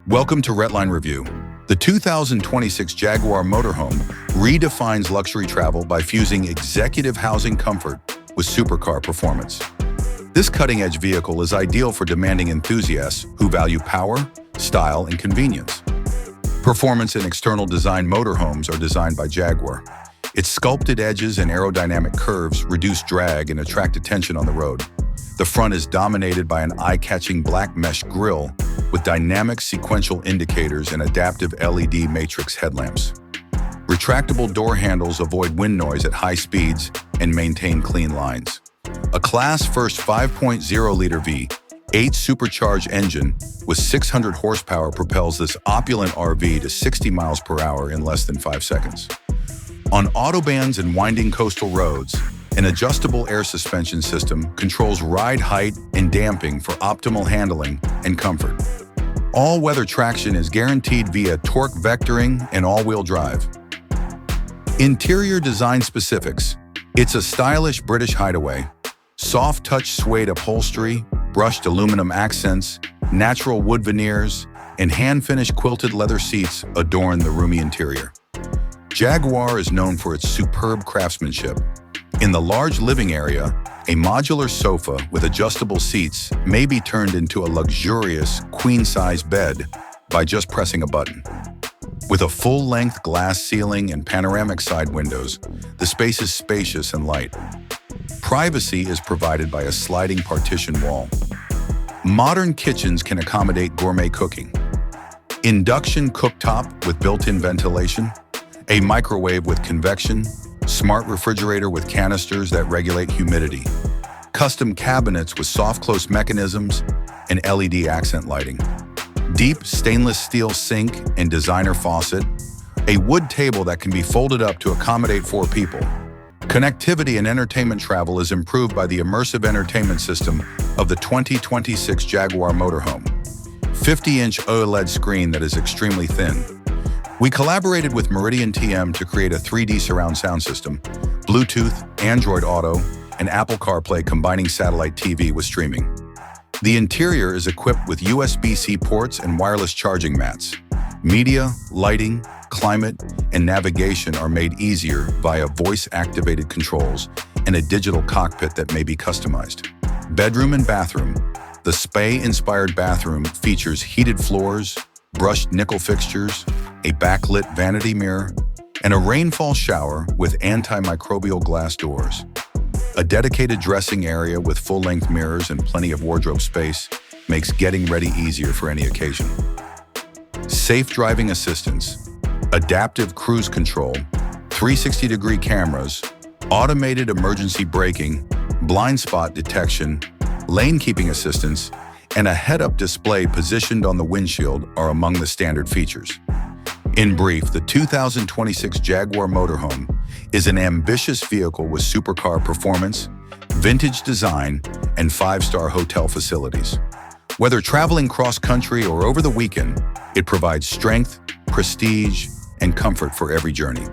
Welcome to Redline Review. The 2026 Jaguar Motorhome redefines luxury travel by fusing executive housing comfort with supercar performance. This cutting-edge vehicle is ideal for demanding enthusiasts who value power, style, and convenience. Performance and external design motorhomes are designed by Jaguar. Its sculpted edges and aerodynamic curves reduce drag and attract attention on the road. The front is dominated by an eye-catching black mesh grille with dynamic sequential indicators and adaptive LED matrix headlamps. Retractable door handles avoid wind noise at high speeds and maintain clean lines. A class-first 5.0-liter V8 supercharged engine with 600 horsepower propels this opulent RV to 60 miles per hour in less than 5 seconds. On autobahns and winding coastal roads, an adjustable air suspension system controls ride height and damping for optimal handling and comfort. All-weather traction is guaranteed via torque vectoring and all-wheel drive. Interior design specifics. It's a stylish British hideaway. Soft-touch suede upholstery, brushed aluminum accents, natural wood veneers, and hand-finished quilted leather seats adorn the roomy interior. Jaguar is known for its superb craftsmanship. In the large living area, a modular sofa with adjustable seats may be turned into a luxurious queen-size bed by just pressing a button. With a full-length glass ceiling and panoramic side windows, the space is spacious and light. Privacy is provided by a sliding partition wall. Modern kitchens can accommodate gourmet cooking. Induction cooktop with built-in ventilation, a microwave with convection, smart refrigerator with canisters that regulate humidity, custom cabinets with soft close mechanisms, and LED accent lighting, deep stainless steel sink and designer faucet, a wood table that can be folded up to accommodate 4 people. Connectivity and entertainment travel is improved by the immersive entertainment system of the 2026 Jaguar Motorhome. 50-inch OLED screen that is extremely thin. We collaborated with Meridian TM to create a 3D surround sound system, Bluetooth, Android Auto, and Apple CarPlay combining satellite TV with streaming. The interior is equipped with USB-C ports and wireless charging mats. Media, lighting, climate, and navigation are made easier via voice-activated controls and a digital cockpit that may be customized. Bedroom and bathroom. The Spey-inspired bathroom features heated floors, brushed nickel fixtures, a backlit vanity mirror, and a rainfall shower with antimicrobial glass doors. A dedicated dressing area with full-length mirrors and plenty of wardrobe space makes getting ready easier for any occasion. Safe driving assistance, adaptive cruise control, 360-degree cameras, automated emergency braking, blind spot detection, lane keeping assistance, and a head-up display positioned on the windshield are among the standard features. In brief, the 2026 Jaguar Motorhome is an ambitious vehicle with supercar performance, vintage design, and 5-star hotel facilities. Whether traveling cross-country or over the weekend, it provides strength, prestige, and comfort for every journey.